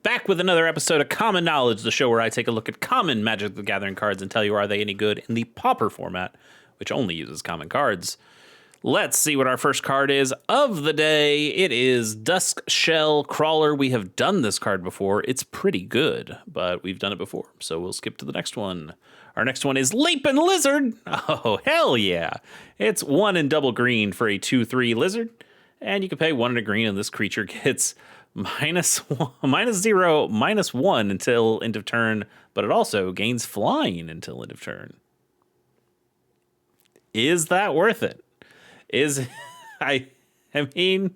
Back with another episode of Common Knowledge, the show where I take a look at common Magic the Gathering cards and tell you are they any good in the Pauper format, which only uses common cards. Let's see what our first card is of the day. It is Dusk Shell Crawler. We have done this card before. It's pretty good, but we've done it before, so we'll skip to the next one. Our next one is Leapin' Lizard. Oh, hell yeah. It's 1 and double green for a 2/3 lizard, and you can pay 1 and a green, and this creature gets -0, -1 until end of turn, but it also gains flying until end of turn. Is that worth it? I mean,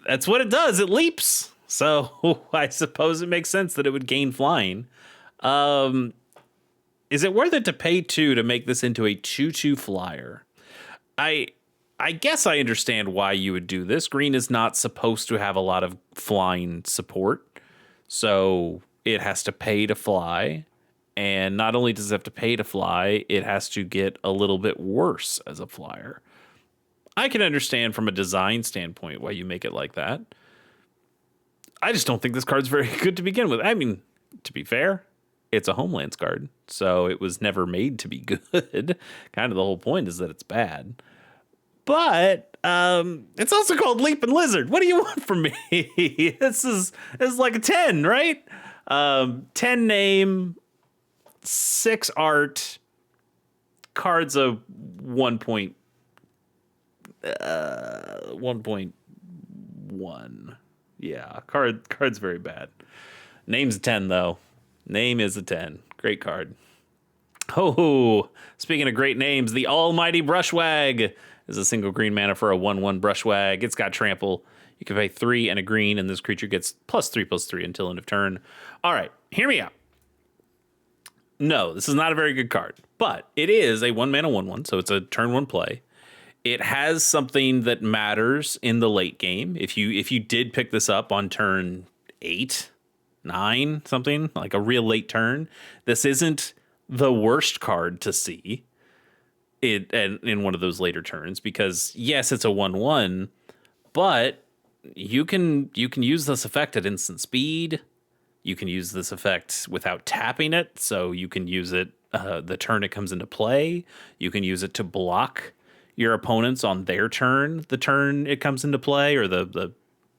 that's what it does. It leaps. So I suppose it makes sense that it would gain flying. Is it worth it to pay 2 to make this into a 2/2 flyer? I guess I understand why you would do this. Green is not supposed to have a lot of flying support, so it has to pay to fly. And not only does it have to pay to fly, it has to get a little bit worse as a flyer. I can understand from a design standpoint why you make it like that. I just don't think this card's very good to begin with. I mean, to be fair, it's a Homelands card, so it was never made to be good. Kind of the whole point is that it's bad. But it's also called Leapin' Lizard. What do you want from me? This is like a 10, right? 10 name, 6 art, cards of 1.1. Yeah, card's very bad. Name's a 10 though. Name is a 10. Great card. Oh, speaking of great names, the Almighty Brushwag is a single green mana for a 1/1 Brushwag. It's got trample. You can pay 3 and a green, and this creature gets +3/+3 until end of turn. All right, hear me out. No, this is not a very good card, but it is a 1 mana 1/1, so it's a turn 1 play. It has something that matters in the late game. If you did pick this up on turn 8, 9, something like a real late turn, this isn't the worst card to see in one of those later turns, because yes, it's a 1/1, but you can use this effect at instant speed. You can use this effect without tapping it, so you can use it the turn it comes into play. You can use it to block your opponents on their turn, the turn it comes into play, or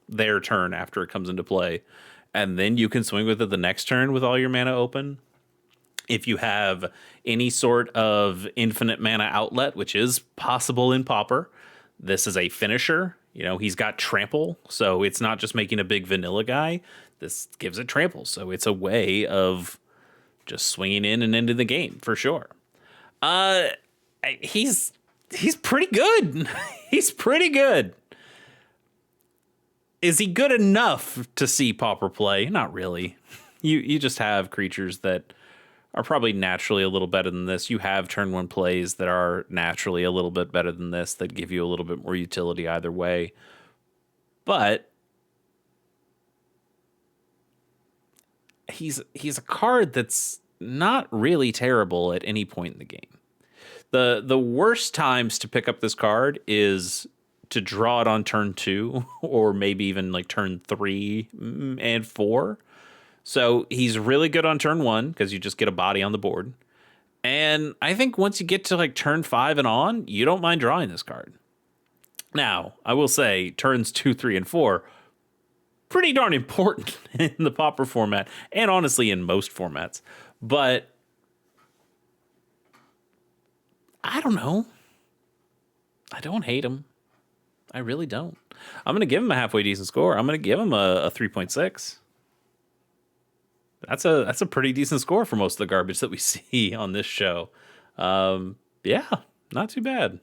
their turn after it comes into play, and then you can swing with it the next turn with all your mana open. If you have any sort of infinite mana outlet, which is possible in Pauper, this is a finisher. You know, he's got trample, so it's not just making a big vanilla guy. This gives it trample, so it's a way of just swinging in and into the game for sure. He's pretty good. He's pretty good. Is he good enough to see Pauper play? Not really. You just have creatures that are probably naturally a little better than this. You have turn 1 plays that are naturally a little bit better than this, that give you a little bit more utility either way. But he's a card that's not really terrible at any point in the game. The worst times to pick up this card is to draw it on turn 2, or maybe even like turn 3 and 4. So he's really good on turn 1 because you just get a body on the board. And I think once you get to like turn 5 and on, you don't mind drawing this card. Now, I will say turns 2, 3, and 4, pretty darn important in the Pauper format, and honestly in most formats. But I don't know. I don't hate him. I really don't. I'm going to give him a halfway decent score. I'm going to give him a 3.6. That's a pretty decent score for most of the garbage that we see on this show. Yeah, not too bad.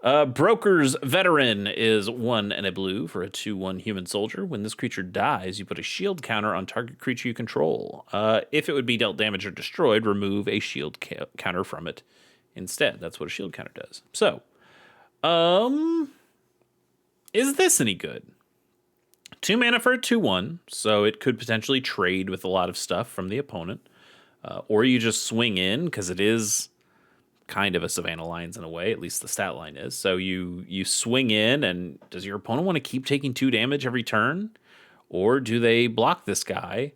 Broker's Veteran is 1 and a blue for a 2/1 human soldier. When this creature dies, you put a shield counter on target creature you control. If it would be dealt damage or destroyed, remove a shield counter from it instead. That's what a shield counter does. So, is this any good? 2 mana for a 2/1, so it could potentially trade with a lot of stuff from the opponent. Or you just swing in, because it is kind of a Savannah Lions in a way, at least the stat line is. So you swing in, and does your opponent want to keep taking 2 damage every turn? or do they block this guy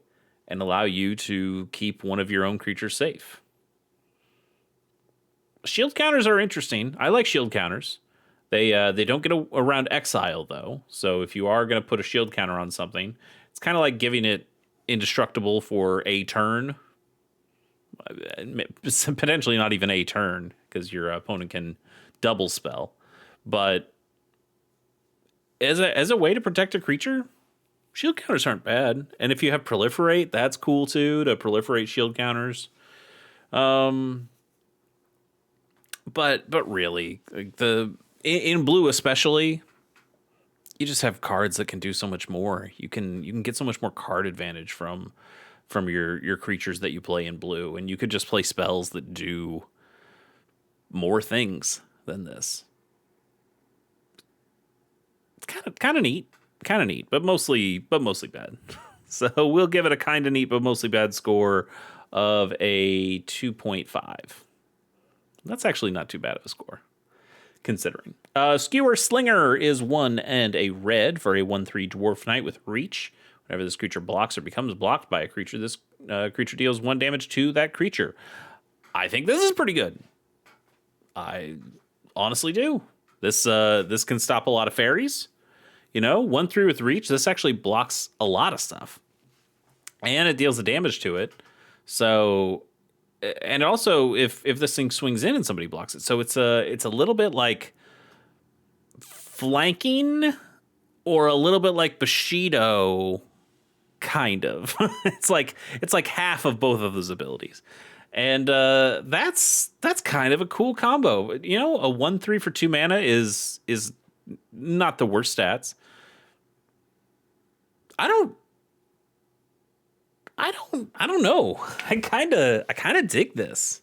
and allow you to keep one of your own creatures safe? Shield counters are interesting. I like shield counters. They don't get around exile though. So if you are going to put a shield counter on something, it's kind of like giving it indestructible for a turn. Potentially not even a turn because your opponent can double spell. But as a way to protect a creature, shield counters aren't bad. And if you have proliferate, that's cool too, to proliferate shield counters. But really, like in blue especially, you just have cards that can do so much more. You can get so much more card advantage from your creatures that you play in blue, and you could just play spells that do more things than this. It's kind of neat, but mostly bad. So we'll give it a kind of neat but mostly bad score of a 2.5. That's actually not too bad of a score, considering. Skewer Slinger is 1 and a red for a 1/3 Dwarf Knight with Reach. Whenever this creature blocks or becomes blocked by a creature, this creature deals 1 damage to that creature. I think this is pretty good. I honestly do. This can stop a lot of fairies. 1/3 with Reach. This actually blocks a lot of stuff, and it deals the damage to it. So, and also if this thing swings in and somebody blocks it, so it's a little bit like flanking, or a little bit like Bushido, kind of. it's like half of both of those abilities, and that's kind of a cool combo. A 1/3 for 2 mana is not the worst stats. I don't know. I kind of dig this.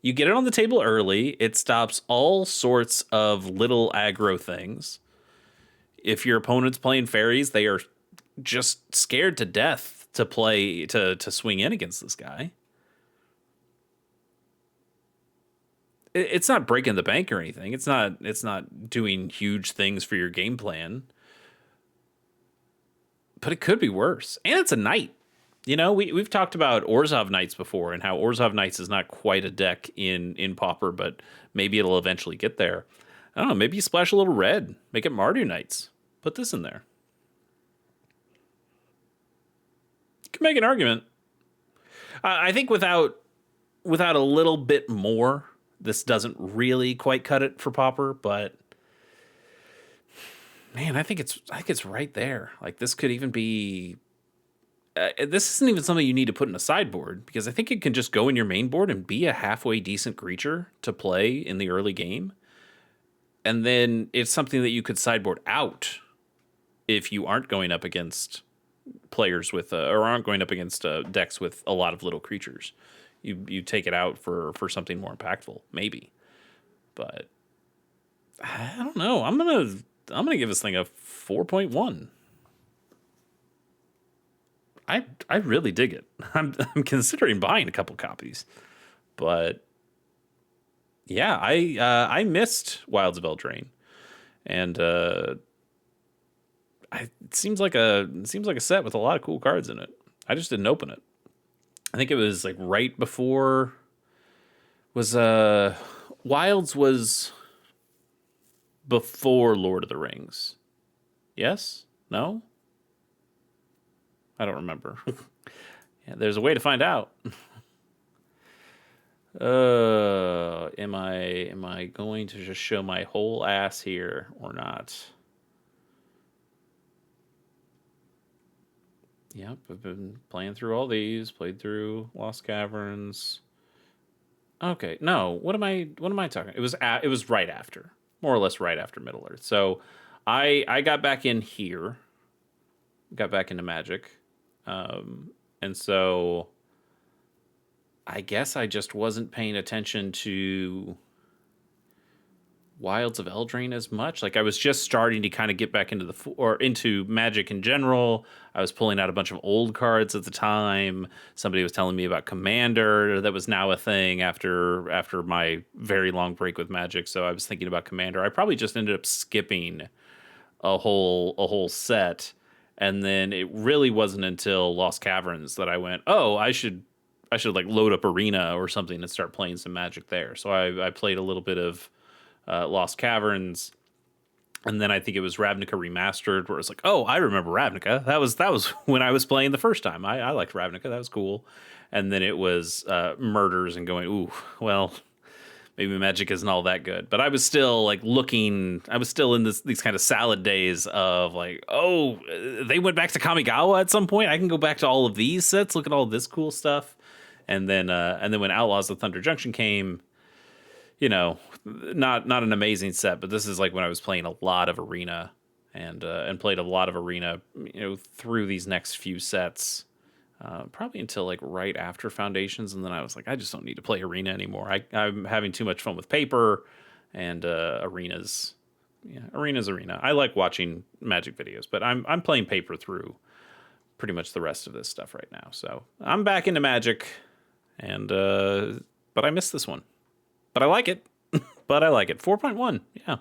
You get it on the table early. It stops all sorts of little aggro things. If your opponent's playing fairies, they are just scared to death to swing in against this guy. It's not breaking the bank or anything. It's not doing huge things for your game plan. But it could be worse. And it's a knight. We've talked about Orzhov Knights before, and how Orzhov Knights is not quite a deck in Pauper, but maybe it'll eventually get there. I don't know, maybe you splash a little red, make it Mardu Knights. Put this in there. You can make an argument. I think without a little bit more, this doesn't really quite cut it for Pauper, but man, I think it's right there. Like, this could even be. This isn't even something you need to put in a sideboard, because I think it can just go in your main board and be a halfway decent creature to play in the early game. And then it's something that you could sideboard out if you aren't going up against players with, or aren't going up against decks with a lot of little creatures. You take it out for something more impactful, maybe. But I don't know. I'm gonna give this thing a 4.1. I really dig it. I'm considering buying a couple copies, but yeah, I missed Wilds of Eldraine, and it seems like a set with a lot of cool cards in it. I just didn't open it. I think it was like right before Wilds was before Lord of the Rings. Yes? No? I don't remember. Yeah, there's a way to find out. Am I going to just show my whole ass here or not? Yep, I've been playing through all these. Played through Lost Caverns. Okay, no. What am I talking? It was right after, more or less right after Middle Earth. So, I got back in here. Got back into Magic. And so I guess I just wasn't paying attention to Wilds of Eldraine as much. Like, I was just starting to kind of get back into Magic in general. I was pulling out a bunch of old cards at the time. Somebody was telling me about Commander, that was now a thing after my very long break with Magic. So I was thinking about Commander. I probably just ended up skipping a whole set. And then it really wasn't until Lost Caverns that I went, oh, I should like load up Arena or something and start playing some Magic there. So I played a little bit of Lost Caverns, and then I think it was Ravnica Remastered, where it's like, oh, I remember Ravnica. That was when I was playing the first time. I liked Ravnica. That was cool. And then it was Murders and going, ooh, well, maybe Magic isn't all that good. But I was still like looking. I was still in these kind of salad days of like, oh, they went back to Kamigawa at some point. I can go back to all of these sets. Look at all this cool stuff. And then when Outlaws of Thunder Junction came, not an amazing set, but this is like when I was playing a lot of Arena and played a lot of Arena, through these next few sets, probably until like right after Foundations, and then I was like, I just don't need to play Arena anymore. I'm having too much fun with Paper, and Arena's, Arena's Arena. I like watching Magic videos, but I'm playing Paper through pretty much the rest of this stuff right now. So I'm back into Magic, and but I missed this one. But I like it. 4.1. Yeah.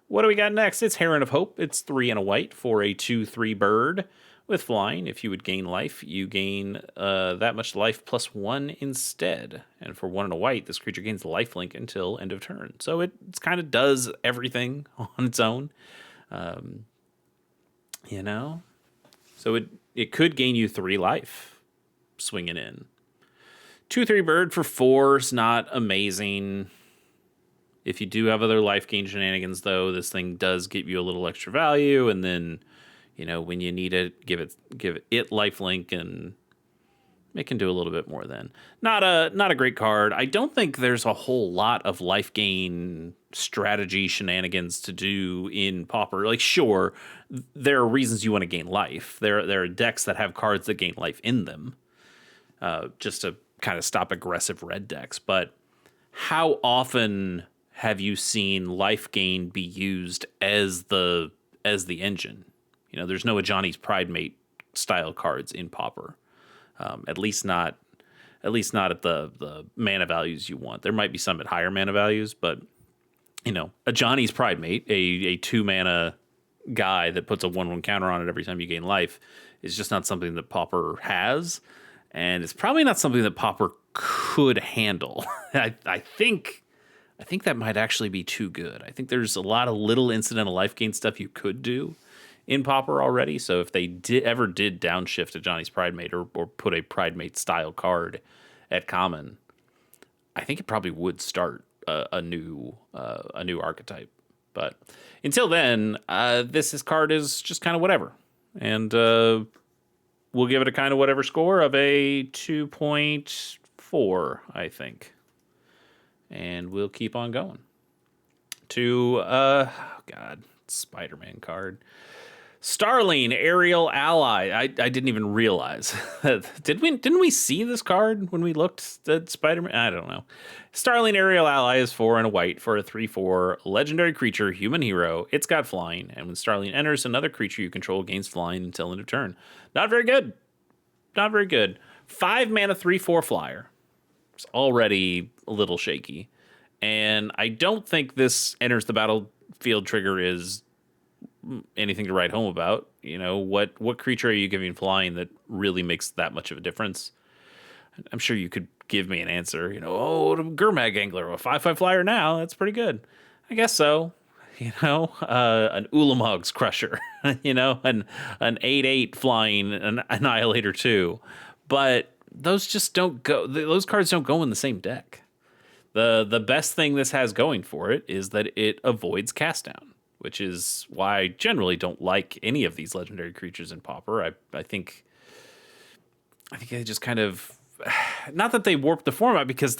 What do we got next? It's Heron of Hope. It's 3 and a white for a 2/3 bird with flying. If you would gain life, you gain that much life plus 1 instead. And for 1 and a white, this creature gains lifelink until end of turn. So it kind of does everything on its own. So it could gain you 3 life swinging in. 2/3 bird for 4 is not amazing. If you do have other life gain shenanigans, though, this thing does give you a little extra value. And then, when you need it, give it lifelink, and it can do a little bit more. Then not a great card. I don't think there's a whole lot of life gain strategy shenanigans to do in Pauper. Like, sure, there are reasons you want to gain life. There are decks that have cards that gain life in them, just to kind of stop aggressive red decks. But how often have you seen life gain be used as the engine? There's no Ajani's Pridemate style cards in Pauper. At least not at the mana values you want. There might be some at higher mana values, but Ajani's Pridemate, a 2 mana guy that puts a 1/1 counter on it every time you gain life, is just not something that Pauper has. And it's probably not something that Pauper could handle. I think that might actually be too good. I think there's a lot of little incidental life gain stuff you could do in Pauper already. So if they ever did downshift a Johnny's Pridemate or put a Pridemate style card at common, I think it probably would start a new archetype. But until then, this card is just kind of whatever. And we'll give it a kind of whatever score of a 2.4, I think. And we'll keep on going to, Spider-Man card. Starling, Aerial Ally. I didn't even realize. Didn't we see this card when we looked at Spider-Man? I don't know. Starling, Aerial Ally is 4 and a white for a 3/4 legendary creature, human hero. It's got flying, and when Starling enters, another creature you control gains flying until end of turn. Not very good. 5 mana, 3/4 flyer. It's already a little shaky. And I don't think this enters the battlefield trigger is anything to write home about. What creature are you giving flying that really makes that much of a difference? I'm sure you could give me an answer. Gurmag Angler, a 5/5 flyer now. That's pretty good. I guess so. An Ulamog's Crusher. an 8/8 flying, an Annihilator 2. But those just don't go. Those cards don't go in the same deck. The best thing this has going for it is that it avoids cast down, which is why I generally don't like any of these legendary creatures in Pauper. I think they just kind of, not that they warped the format, because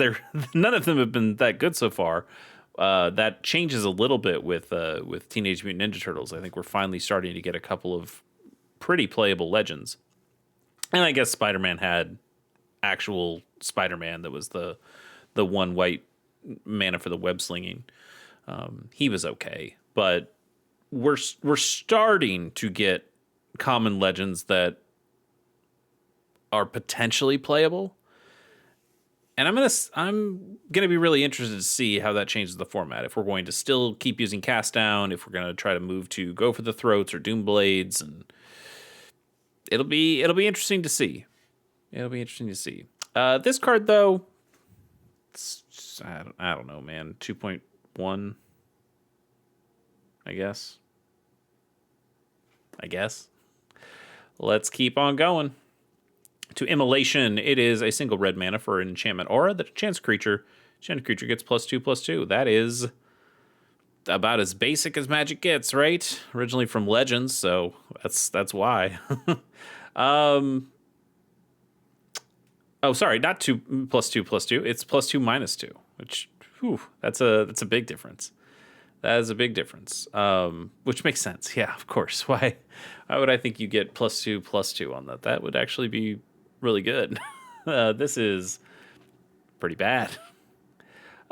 none of them have been that good so far. That changes a little bit with Teenage Mutant Ninja Turtles. I think we're finally starting to get a couple of pretty playable legends. And I guess Spider-Man had actual Spider-Man that was the 1 white mana for the web slinging. He was okay, but we're starting to get common legends that are potentially playable. And I'm gonna be really interested to see how that changes the format. If we're going to still keep using cast down, if we're gonna try to move to go for the throats or doom blades, and it'll be interesting to see. It'll be interesting to see. This card though, I don't know, man. 2.1, I guess. Let's keep on going. To Immolation, it is a single red mana for an enchantment aura that enchants creature. Enchanted creature gets +2/+2. That is about as basic as Magic gets, right? Originally from Legends, so that's why. um. Oh, sorry, not 2+2/+2. It's +2/-2, which, whew, that's a big difference. That is a big difference. Which makes sense. Yeah, of course. Why would I think you get +2/+2 on that? That would actually be really good. This is pretty bad.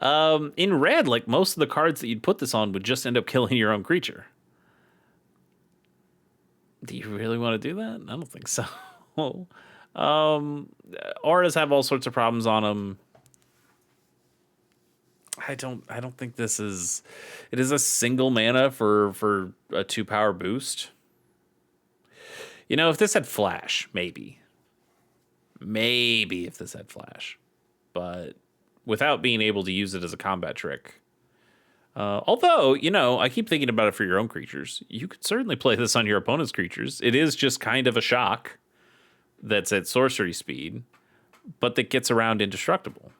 In red, like most of the cards that you'd put this on would just end up killing your own creature. Do you really want to do that? I don't think so. Auras have all sorts of problems on them. I don't think this is. It is a single mana for a 2-power boost. You know, if this had flash, maybe if this had flash, but without being able to use it as a combat trick. Although, you know, I keep thinking about it for your own creatures. You could certainly play this on your opponent's creatures. It is just kind of a shock that's at sorcery speed, but that gets around indestructible.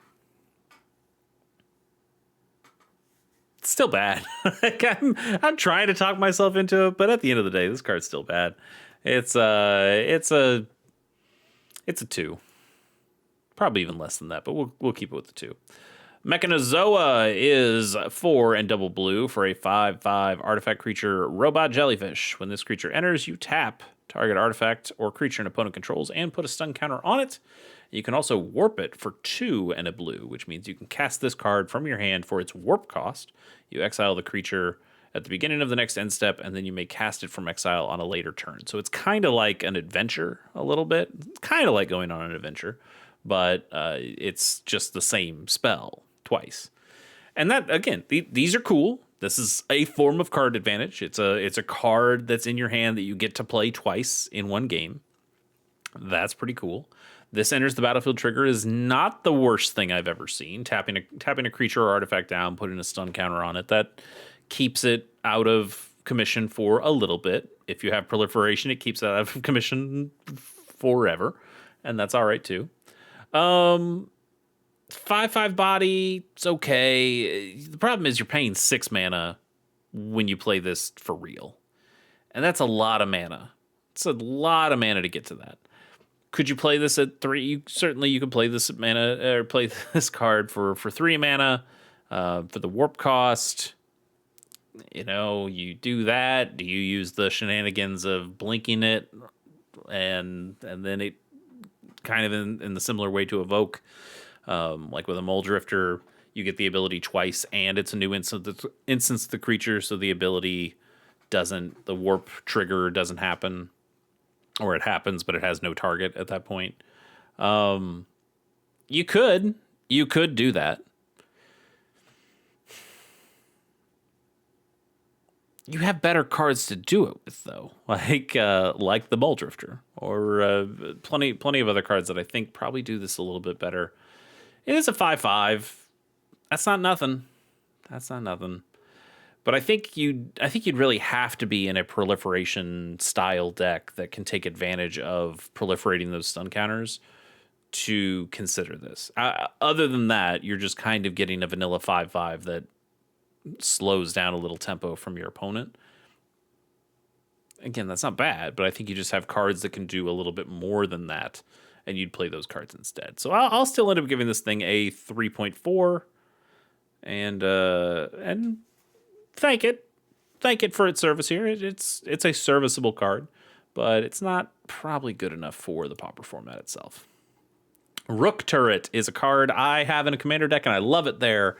It's still bad. Like, I'm trying to talk myself into it, but at the end of the day, this card's still bad. It's a 2. Probably even less than that, but we'll keep it with the 2. Mechanozoa is 4 and double blue for a 5/5 artifact creature robot jellyfish. When this creature enters, you tap target artifact or creature an opponent controls and put a stun counter on it. You can also warp it for 2 and a blue, which means you can cast this card from your hand for its warp cost. You exile the creature at the beginning of the next end step, and then you may cast it from exile on a later turn. So it's kind of like an adventure a little bit. It's kind of like going on an adventure, but it's just the same spell twice. And that, again, these are cool. This is a form of card advantage. It's a card that's in your hand that you get to play twice in one game. That's pretty cool. This enters the battlefield trigger is not the worst thing I've ever seen. Tapping a creature or artifact down, putting a stun counter on it. That keeps it out of commission for a little bit. If you have proliferation, it keeps it out of commission forever. And that's all right too. 5/5 body, it's okay. The problem is you're paying 6 mana when you play this for real. And that's a lot of mana. It's a lot of mana to get to that. Could you play this at 3? Certainly you could play this at mana, or play this card for 3 mana, for the warp cost. You know, you do that. Do you use the shenanigans of blinking it, and then it kind of in the similar way to evoke, like with a Mole Drifter, you get the ability twice, and it's a new instance of the creature, so the ability the warp trigger doesn't happen, or it happens, but it has no target at that point. You could do that. You have better cards to do it with, though, like the Mole Drifter, or plenty of other cards that I think probably do this a little bit better. It is a 5/5. That's not nothing. But I think you'd really have to be in a proliferation style deck that can take advantage of proliferating those stun counters to consider this. Other than that, you're just kind of getting a vanilla 5/5 that slows down a little tempo from your opponent. Again, that's not bad, but I think you just have cards that can do a little bit more than that, and you'd play those cards instead. So I'll still end up giving this thing a 3.4, and thank it for its service here. It's a serviceable card, but it's not probably good enough for the Pauper format itself. Rook Turret is a card I have in a commander deck, and I love it there,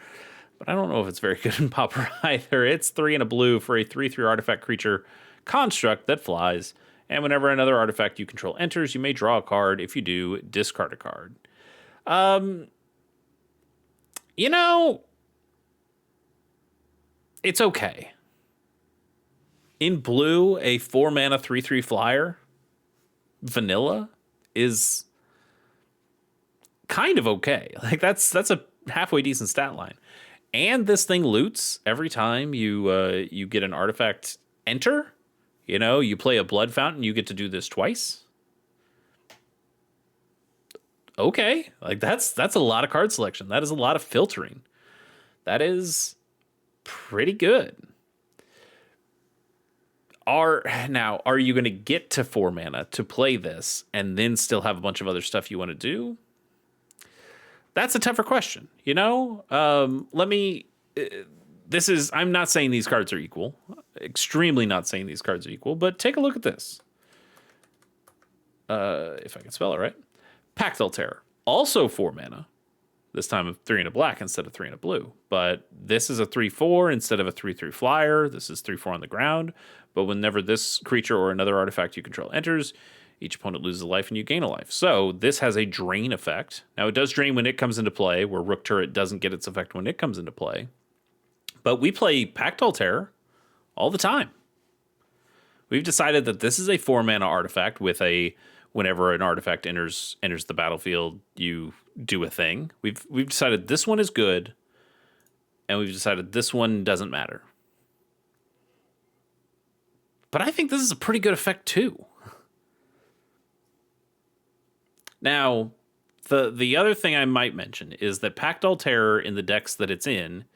but I don't know if it's very good in Pauper either. It's 3 and a blue for a 3/3 artifact creature construct that flies, and whenever another artifact you control enters, you may draw a card. If you do, discard a card. You know, it's okay. In blue, a 4 mana 3/3 flyer, vanilla, is kind of okay. Like that's a halfway decent stat line. And this thing loots every time you get an artifact enter. You know, you play a blood fountain, you get to do this twice. Okay, like that's a lot of card selection. That is a lot of filtering. That is pretty good. Are you going to get to 4 mana to play this and then still have a bunch of other stuff you want to do? That's a tougher question. You know, let me. I'm not saying these cards are equal. Extremely not saying these cards are equal. But take a look at this. If I can spell it right, Pactal Terror, also 4 mana. This time of 3 and a black instead of 3 and a blue. But this is a 3/4 instead of a 3/3 flyer. This is 3/4 on the ground. But whenever this creature or another artifact you control enters, each opponent loses a life and you gain a life. So this has a drain effect. Now it does drain when it comes into play, where Rook Turret doesn't get its effect when it comes into play. But we play Pactal Terror all the time. We've decided that this is a 4 mana artifact with a whenever an artifact enters the battlefield, you do a thing. We've decided this one is good, and we've decided this one doesn't matter. But I think this is a pretty good effect too. Now, the other thing I might mention is that Pactal Terror in the decks that it's in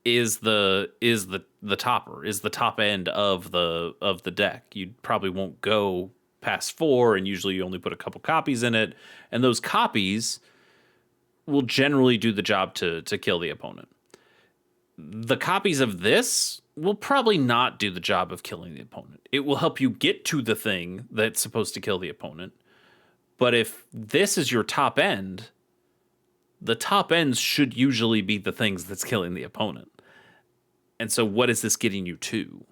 is the topper, is the top end of the deck. You probably won't go past 4, and usually you only put a couple copies in it, and those copies will generally do the job to kill the opponent. The copies of this will probably not do the job of killing the opponent. It will help you get to the thing that's supposed to kill the opponent. But if this is your top end, the top ends should usually be the things that's killing the opponent. And so what is this getting you to?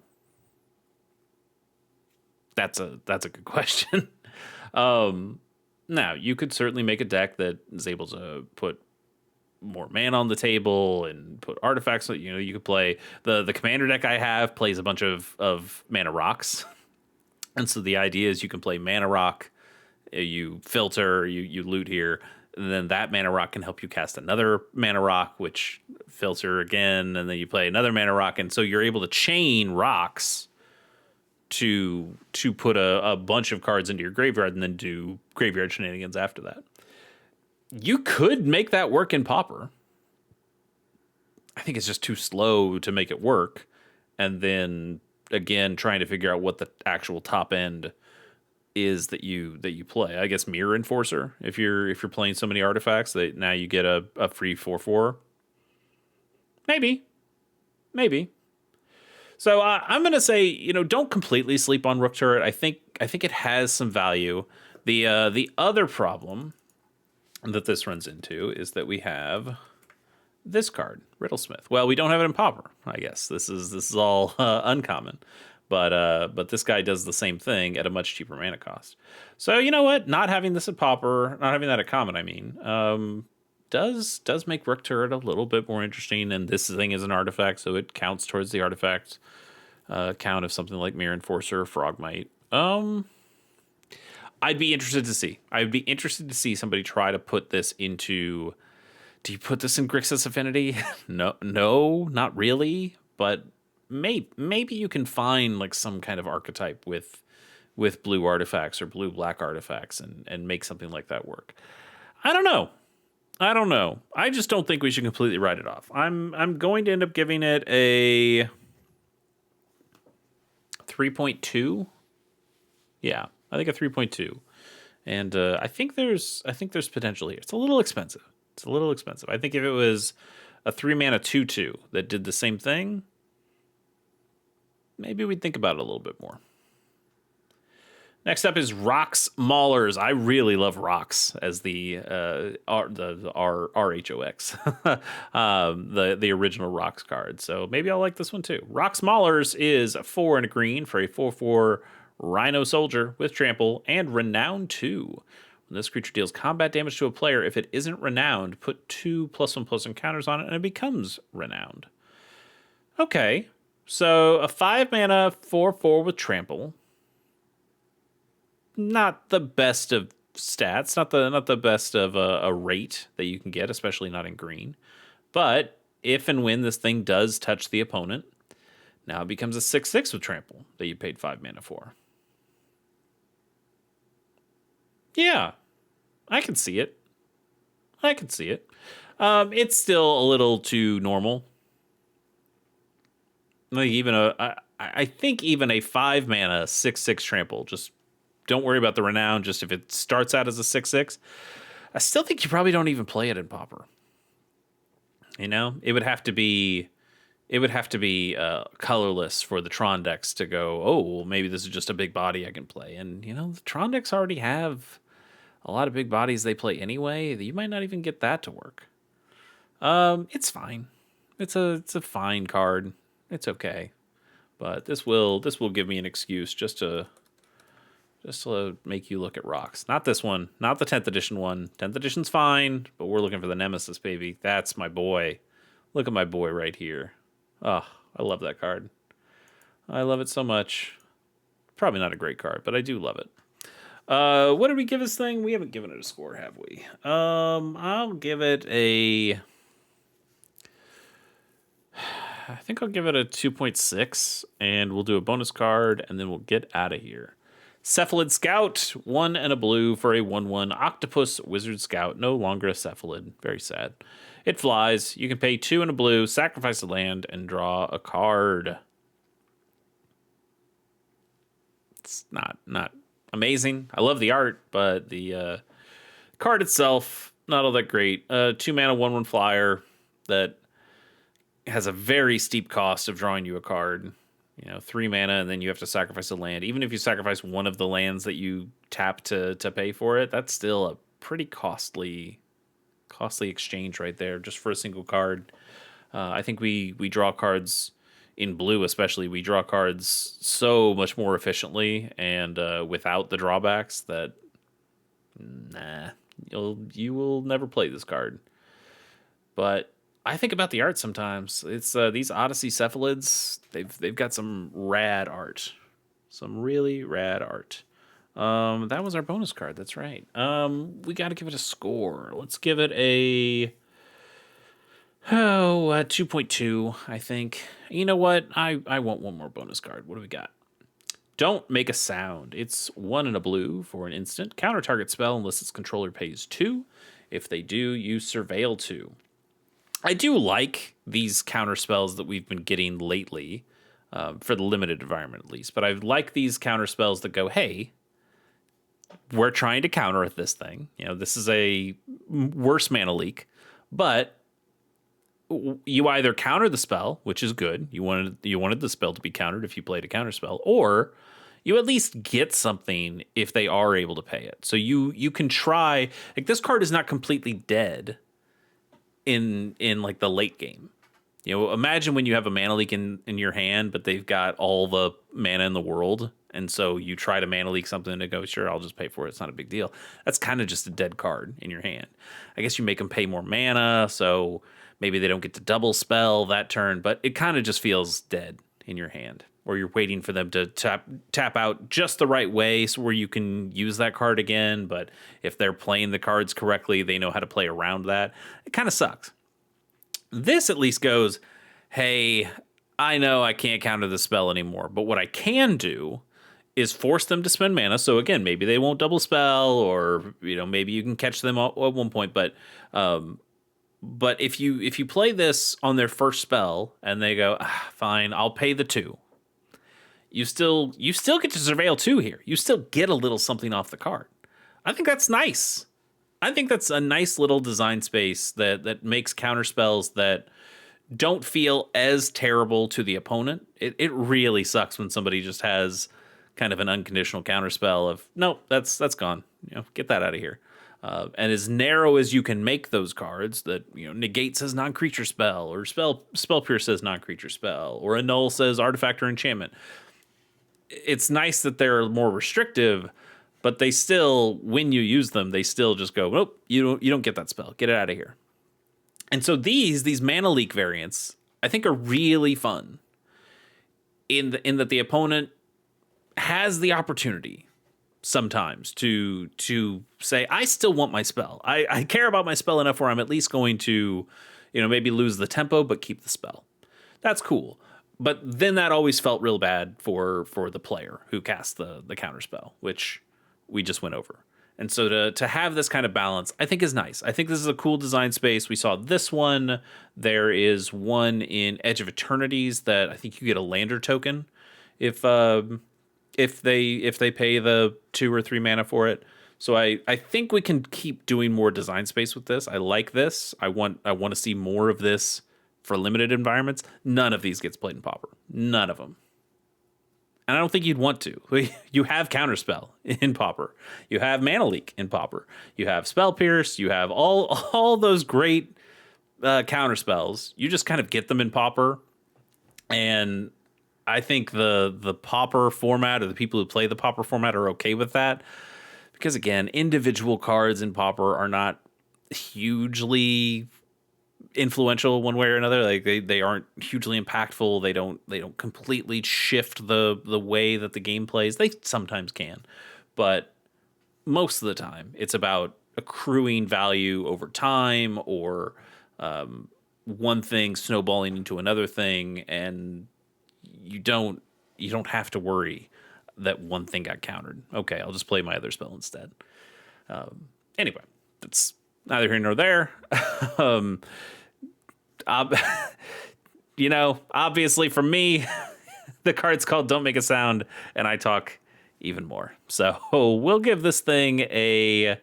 That's a good question. Now, you could certainly make a deck that is able to put more mana on the table and put artifacts. You know, you could play the commander deck I have plays a bunch of mana rocks. And so the idea is you can play mana rock, you filter, you loot here, and then that mana rock can help you cast another mana rock, which filter again, and then you play another mana rock, and so you're able to chain rocks to put a bunch of cards into your graveyard and then do graveyard shenanigans after that. You could make that work in Pauper. I think it's just too slow to make it work. And then again, trying to figure out what the actual top end is that you play. I guess Mirror Enforcer, if you're playing so many artifacts that now you get a free 4/4. Maybe. So I'm gonna say, you know, don't completely sleep on Rook Turret. I think it has some value. The other problem that this runs into is that we have this card, Riddlesmith. Well, we don't have it in Pauper, I guess. This is all uncommon. But this guy does the same thing at a much cheaper mana cost. So you know what? Not having this at Pauper, not having that at Common, I mean, does make Rook Turret a little bit more interesting. And this thing is an artifact, so it counts towards the artifact count of something like Mirror Enforcer or Frogmite. I'd be interested to see. I'd be interested to see somebody try to put this into. Do you put this in Grixis Affinity? No, not really. But maybe you can find like some kind of archetype with blue artifacts or blue black artifacts and make something like that work. I don't know. I just don't think we should completely write it off. I'm going to end up giving it a 3.2. Yeah, I think a 3.2. And I think there's potential here. It's a little expensive. I think if it was a 3-mana 2/2 that did the same thing, maybe we'd think about it a little bit more. Next up is Rocks Maulers. I really love Rocks as the RHOX, the original Rocks card. So maybe I'll like this one too. Rocks Maulers is 4 and a green for a 4/4 Rhino Soldier with Trample and Renown 2. When this creature deals combat damage to a player, if it isn't renowned, put 2+1/+1 counters on it, and it becomes renowned. Okay, so a 5-mana 4/4 with trample. Not the best of stats, not the best of a rate that you can get, especially not in green. But if and when this thing does touch the opponent, now it becomes a 6/6 with trample that you paid 5 mana for. Yeah, I can see it. It's still a little too normal. Like I think even a 5-mana 6/6 trample, just don't worry about the renown. Just if it starts out as a 6/6, I still think you probably don't even play it in Pauper. You know, it would have to be colorless for the Tron decks to go, oh, well, maybe this is just a big body I can play. And, the Tron decks already have a lot of big bodies they play anyway. You might not even get that to work. It's fine. It's a fine card. It's okay. But this will give me an excuse just to make you look at rocks. Not this one. Not the 10th edition one. 10th edition's fine, but we're looking for the Nemesis, baby. That's my boy. Look at my boy right here. Oh, I love that card. I love it so much. Probably not a great card, but I do love it. What did we give this thing? We haven't given it a score, have we? I'll give it a... I think I'll give it a 2.6, and we'll do a bonus card, and then we'll get out of here. Cephalid Scout, 1 and a blue for a 1/1 Octopus Wizard Scout. No longer a Cephalid. Very sad. It flies. You can pay 2 and a blue, sacrifice a land, and draw a card. It's not amazing. I love the art, but the card itself, not all that great. 2-mana 1/1 flyer that has a very steep cost of drawing you a card. 3 mana, and then you have to sacrifice a land. Even if you sacrifice one of the lands that you tap to pay for it, that's still a pretty costly exchange right there, just for a single card. I think we draw cards in blue, especially. We draw cards so much more efficiently and without the drawbacks that you will never play this card. But I think about the art sometimes. It's these Odyssey Cephalids. They've got some rad art, some really rad art. That was our bonus card. That's right. We got to give it a score. Let's give it a 2.2. I think. You know what? I want one more bonus card. What do we got? Don't make a sound. It's 1 and a blue for an instant. Counter target spell unless its controller pays 2. If they do, you surveil 2. I do like these counter spells that we've been getting lately, for the limited environment at least. But I like these counter spells that go, hey, we're trying to counter at this thing. This is a worse mana leak, but you either counter the spell, which is good. You wanted the spell to be countered if you played a counter spell, or you at least get something if they are able to pay it. So you can try. Like, this card is not completely dead in like the late game. Imagine when you have a mana leak in your hand, but they've got all the mana in the world, and so you try to mana leak something to go, sure, I'll just pay for it. It's not a big deal. That's kind of just a dead card in your hand. I guess you make them pay more mana, so maybe they don't get to double spell that turn, but it kind of just feels dead in your hand, or you're waiting for them to tap out just the right way so where you can use that card again. But if they're playing the cards correctly, they know how to play around that. It kind of sucks. This at least goes, hey, I know I can't counter the spell anymore, but what I can do is force them to spend mana. So again, maybe they won't double spell, or maybe you can catch them at one point. But if you play this on their first spell and they go, fine, I'll pay the 2. You still get to surveil 2 here. You still get a little something off the card. I think that's nice. I think that's a nice little design space that makes counter spells that don't feel as terrible to the opponent. It really sucks when somebody just has kind of an unconditional counter spell of, nope, that's gone. Get that out of here. And as narrow as you can make those cards, that negate says non-creature spell, or spell pierce says non-creature spell, or annul says artifact or enchantment. It's nice that they're more restrictive, but they still, when you use them, they still just go, nope, you don't get that spell. Get it out of here. And so these mana leak variants, I think, are really fun in that the opponent has the opportunity sometimes to say, I still want my spell. I care about my spell enough where I'm at least going to, maybe lose the tempo, but keep the spell. That's cool. But then that always felt real bad for the player who cast the counter spell, which we just went over. And so to have this kind of balance, I think is nice. I think this is a cool design space. We saw this one. There is one in Edge of Eternities that I think you get a lander token if they pay the 2 or 3 mana for it. So I think we can keep doing more design space with this. I like this. I want to see more of this for limited environments. None of these gets played in Pauper. None of them. And I don't think you'd want to. You have Counterspell in Pauper. You have Mana Leak in Pauper. You have Spell Pierce. You have all those great counter spells. You just kind of get them in Pauper. And I think the Pauper format, or the people who play the Pauper format, are okay with that. Because, again, individual cards in Pauper are not hugely influential one way or another. Like they aren't hugely impactful. They don't completely shift the way that the game plays. They sometimes can, but most of the time it's about accruing value over time, or one thing snowballing into another thing, and you don't have to worry that one thing got countered. Okay, I'll just play my other spell instead. Anyway, that's neither here nor there. Obviously for me, the card's called Don't Make a Sound, and I talk even more. So we'll give this thing a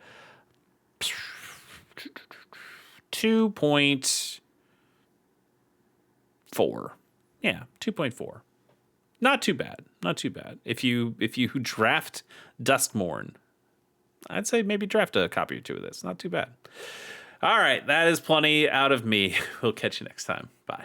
2.4. Yeah, 2.4. Not too bad. Not too bad. If you draft Duskmourn, I'd say maybe draft a copy or two of this. Not too bad. All right, that is plenty out of me. We'll catch you next time. Bye.